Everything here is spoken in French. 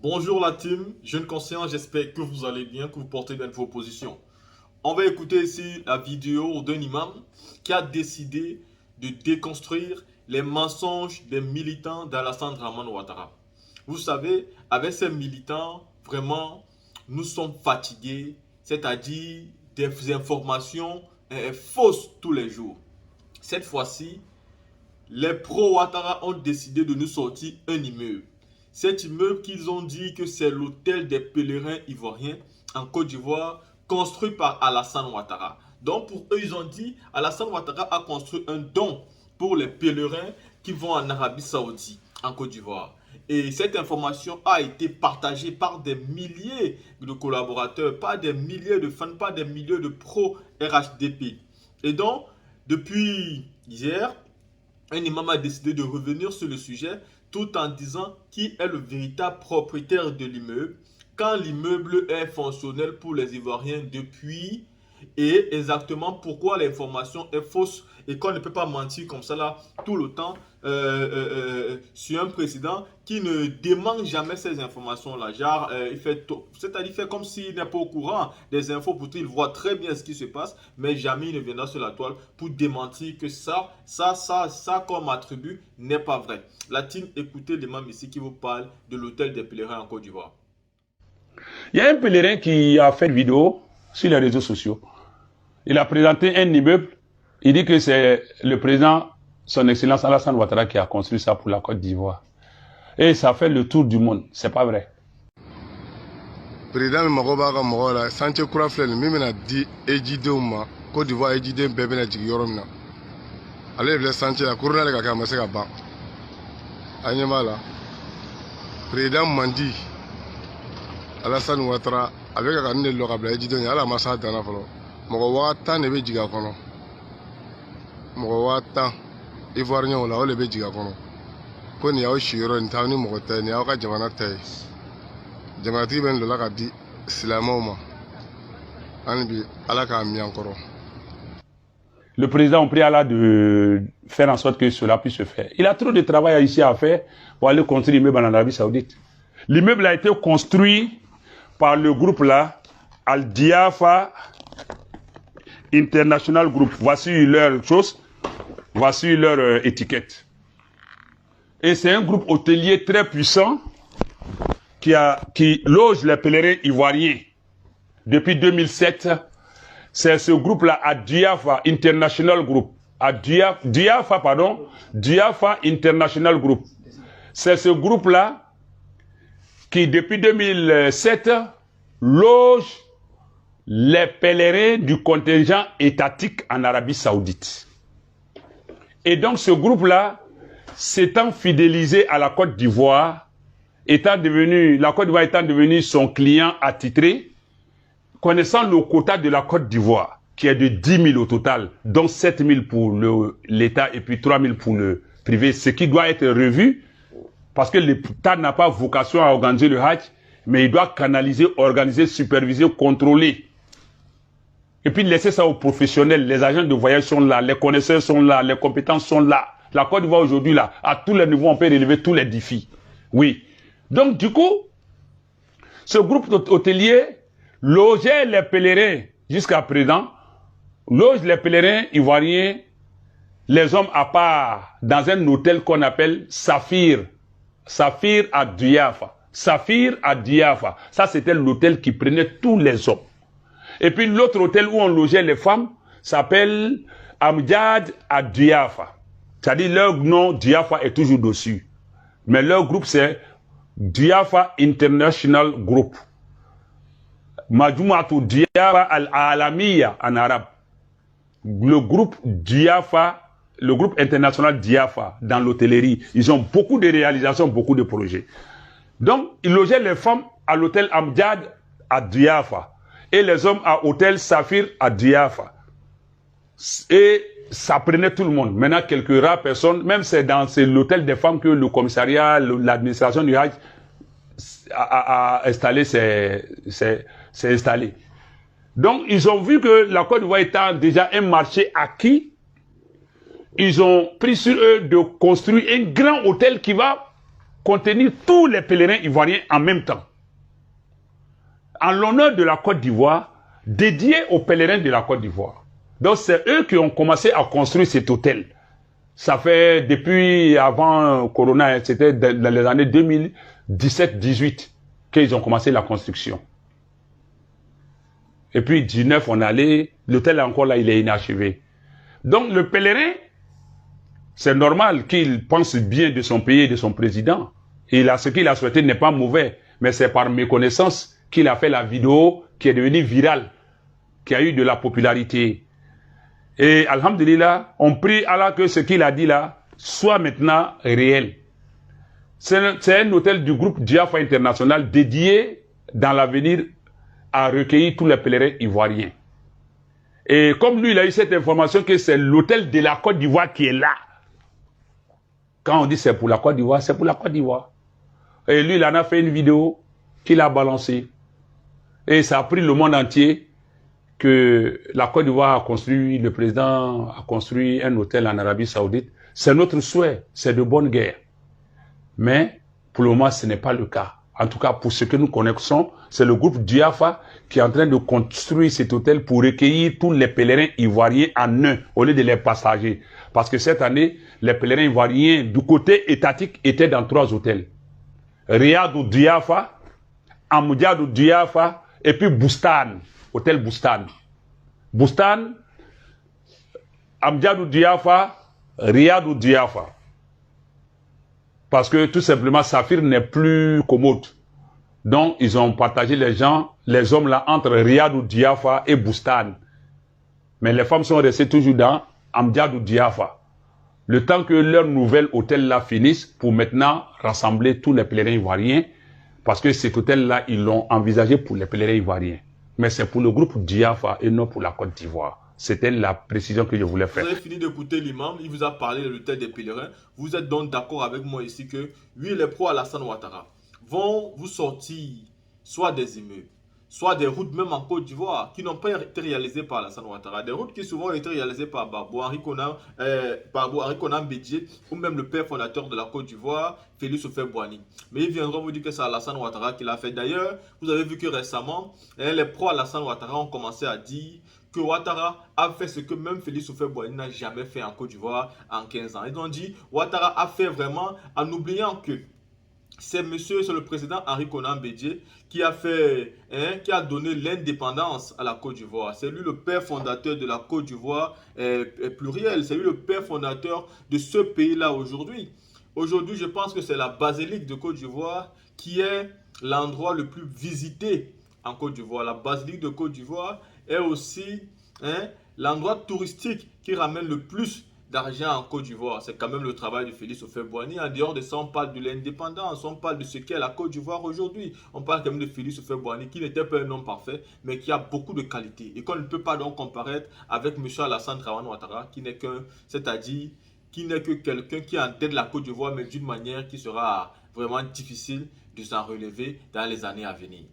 Bonjour la team, jeune conscient, j'espère que vous allez bien, que vous portez bien vos positions. On va écouter ici la vidéo d'un imam qui a décidé de déconstruire les mensonges des militants d'Alassane Draman Ouattara. Vous savez, avec ces militants, vraiment, nous sommes fatigués, c'est-à-dire des informations fausses tous les jours. Cette fois-ci, les pro-Ouattara ont décidé de nous sortir un immeuble. Cet immeuble qu'ils ont dit que c'est l'hôtel des pèlerins ivoiriens en Côte d'Ivoire, construit par Alassane Ouattara. Donc pour eux, ils ont dit Alassane Ouattara a construit un don pour les pèlerins qui vont en Arabie Saoudite, en Côte d'Ivoire. Et cette information a été partagée par des milliers de collaborateurs, pas des milliers de fans, pas des milliers de pro-RHDP. Et donc, depuis hier, un imam a décidé de revenir sur le sujet tout en disant qui est le véritable propriétaire de l'immeuble, quand l'immeuble est fonctionnel pour les Ivoiriens depuis et exactement pourquoi l'information est fausse et qu'on ne peut pas mentir comme ça là tout le temps sur un président qui ne demande jamais ces informations là. Genre, c'est-à-dire il fait comme s'il n'est pas au courant des infos, pourtant il voit très bien ce qui se passe, mais jamais il ne viendra sur la toile pour démentir que ça comme attribut n'est pas vrai. La team, écoutez l'imam ici qui vous parle de l'hôtel des pèlerins en Côte d'Ivoire. Il y a un pèlerin qui a fait une vidéo sur les réseaux sociaux. Il a présenté un immeuble. Il dit que c'est le président, son excellence Alassane Ouattara, qui a construit ça pour la Côte d'Ivoire. Et ça fait le tour du monde. C'est pas vrai. Président Magoba Mogola, Sanche Kouraflen, Mimena dit Ejidoma, Côte d'Ivoire, Ejidem Bebena Yoromna. Allez, le Sanche, la Kourna de Kaka Maseka Ban. Anyamala. Président Mandi, Alassane Ouattara, avec un année de l'Orabla, Ejidon, à la Massa Danafolo. Mogowata ne be jiga kono. Mogowata Ivoirien wala ole be jiga kono. Ko ni yaw shiro ntawni mogota ni yaw ka jamana tay. Jamana ti ben lola ka di silamoma. Anbi alaka mi encore. Le président a pris Allah de faire en sorte que cela puisse se faire. Il a trop de travail ici à faire pour aller construire l'immeuble en Arabie Saoudite. L'immeuble a été construit par le groupe là, Al Diafa International Group. Voici leur chose, voici leur étiquette. Et c'est un groupe hôtelier très puissant qui loge les pèlerins ivoiriens. Depuis 2007, c'est ce groupe-là, Diafa International Group. Diafa International Group. C'est ce groupe-là qui, depuis 2007, loge les pèlerins du contingent étatique en Arabie Saoudite. Et donc ce groupe-là, s'étant fidélisé à la Côte d'Ivoire, la Côte d'Ivoire étant devenue son client attitré, connaissant le quota de la Côte d'Ivoire, qui est de 10 000 au total, dont 7 000 pour l'État et puis 3 000 pour le privé, ce qui doit être revu, parce que l'État n'a pas vocation à organiser le Hajj, mais il doit canaliser, organiser, superviser, contrôler. Et puis laisser ça aux professionnels. Les agents de voyage sont là, les connaisseurs sont là, les compétences sont là. La Côte d'Ivoire aujourd'hui, là, à tous les niveaux, on peut relever tous les défis. Oui. Donc du coup, ce groupe hôtelier logeait les pèlerins jusqu'à présent, loge les pèlerins ivoiriens, les hommes à part, dans un hôtel qu'on appelle Saphir. Saphir à Diafa. Saphir à Diafa. Ça, c'était l'hôtel qui prenait tous les hommes. Et puis l'autre hôtel où on logeait les femmes s'appelle Amjad à Diafa. C'est-à-dire leur nom Diafa est toujours dessus. Mais leur groupe c'est Diafa International Group. Majumatu Diafa Al-Alamiya en arabe. Le groupe Diafa, le groupe international Diafa dans l'hôtellerie. Ils ont beaucoup de réalisations, beaucoup de projets. Donc, ils logeaient les femmes à l'hôtel Amjad à Diafa. Et les hommes à hôtel Saphir à Diafa. Et ça prenait tout le monde. Maintenant, quelques rares personnes, même c'est dans l'hôtel des femmes que le commissariat, l'administration du Hajj a installé, c'est installé. Donc, ils ont vu que la Côte d'Ivoire étant déjà un marché acquis, ils ont pris sur eux de construire un grand hôtel qui va contenir tous les pèlerins ivoiriens en même temps. En l'honneur de la Côte d'Ivoire, dédié aux pèlerins de la Côte d'Ivoire. Donc c'est eux qui ont commencé à construire cet hôtel. Ça fait depuis avant Corona, c'était dans les années 2017-18 qu'ils ont commencé la construction. Et puis 19, on allait, l'hôtel encore là, il est inachevé. Donc le pèlerin, c'est normal qu'il pense bien de son pays et de son président. Et là, ce qu'il a souhaité n'est pas mauvais, mais c'est par méconnaissance qu'il a fait la vidéo qui est devenue virale, qui a eu de la popularité. Et alhamdulillah, on prie Allah que ce qu'il a dit là soit maintenant réel. C'est un hôtel du groupe Diafa International dédié dans l'avenir à recueillir tous les pèlerins ivoiriens. Et comme lui, il a eu cette information que c'est l'hôtel de la Côte d'Ivoire qui est là. Quand on dit c'est pour la Côte d'Ivoire, c'est pour la Côte d'Ivoire. Et lui, il en a fait une vidéo qu'il a balancée. Et ça a pris le monde entier que la Côte d'Ivoire a construit, le président a construit un hôtel en Arabie Saoudite. C'est notre souhait, c'est de bonne guerre. Mais pour le moment, ce n'est pas le cas. En tout cas, pour ce que nous connaissons, c'est le groupe Diafa qui est en train de construire cet hôtel pour recueillir tous les pèlerins ivoiriens en un, au lieu de les passagers. Parce que cette année, les pèlerins ivoiriens du côté étatique étaient dans 3 hôtels. Riyadou Diafa, Amoudiadou Diafa, et puis Boustan, hôtel Boustan. Boustan, Amoudiadou Diafa, Riyadou Diafa. Parce que tout simplement, Saphir n'est plus commode. Donc, ils ont partagé les hommes là, entre Riyadou Diafa et Boustan. Mais les femmes sont restées toujours dans Amdiadou Diafa. Le temps que leur nouvel hôtel là finisse pour maintenant rassembler tous les pèlerins ivoiriens. Parce que cet hôtel là, ils l'ont envisagé pour les pèlerins ivoiriens. Mais c'est pour le groupe Diafa et non pour la Côte d'Ivoire. C'était la précision que je voulais faire. Vous avez fini d'écouter l'imam, il vous a parlé de l'hôtel des pèlerins. Vous êtes donc d'accord avec moi ici que, oui, les pro-Alassane Ouattara vont vous sortir soit des immeubles, soit des routes même en Côte d'Ivoire qui n'ont pas été réalisées par Alassane Ouattara. Des routes qui souvent ont été réalisées par Henri Konan Bédié ou même le père fondateur de la Côte d'Ivoire, Félix Houphouët-Boigny. Mais ils viendront vous dire que c'est Alassane Ouattara qui l'a fait. D'ailleurs, vous avez vu que récemment, les pro-Alassane Ouattara ont commencé à dire que Ouattara a fait ce que même Félix Houphouët-Boigny n'a jamais fait en Côte d'Ivoire en 15 ans. Ils ont dit Ouattara a fait vraiment en oubliant que c'est le président Henri Konan Bédié qui a fait, qui a donné l'indépendance à la Côte d'Ivoire. C'est lui le père fondateur de la Côte d'Ivoire plurielle. C'est lui le père fondateur de ce pays-là aujourd'hui. Aujourd'hui, je pense que c'est la basilique de Côte d'Ivoire qui est l'endroit le plus visité en Côte d'Ivoire. La basilique de Côte d'Ivoire est aussi l'endroit touristique qui ramène le plus d'argent en Côte d'Ivoire. C'est quand même le travail de Félix Houphouët-Boigny. En dehors de ça, on parle de l'indépendance, on parle de ce qu'est la Côte d'Ivoire aujourd'hui. On parle quand même de Félix Houphouët-Boigny qui n'était pas un homme parfait, mais qui a beaucoup de qualités et qu'on ne peut pas donc comparer avec M. Alassane Dramane Ouattara, qui n'est qu'un, c'est-à-dire qui n'est que quelqu'un qui est en tête de la Côte d'Ivoire, mais d'une manière qui sera vraiment difficile de s'en relever dans les années à venir.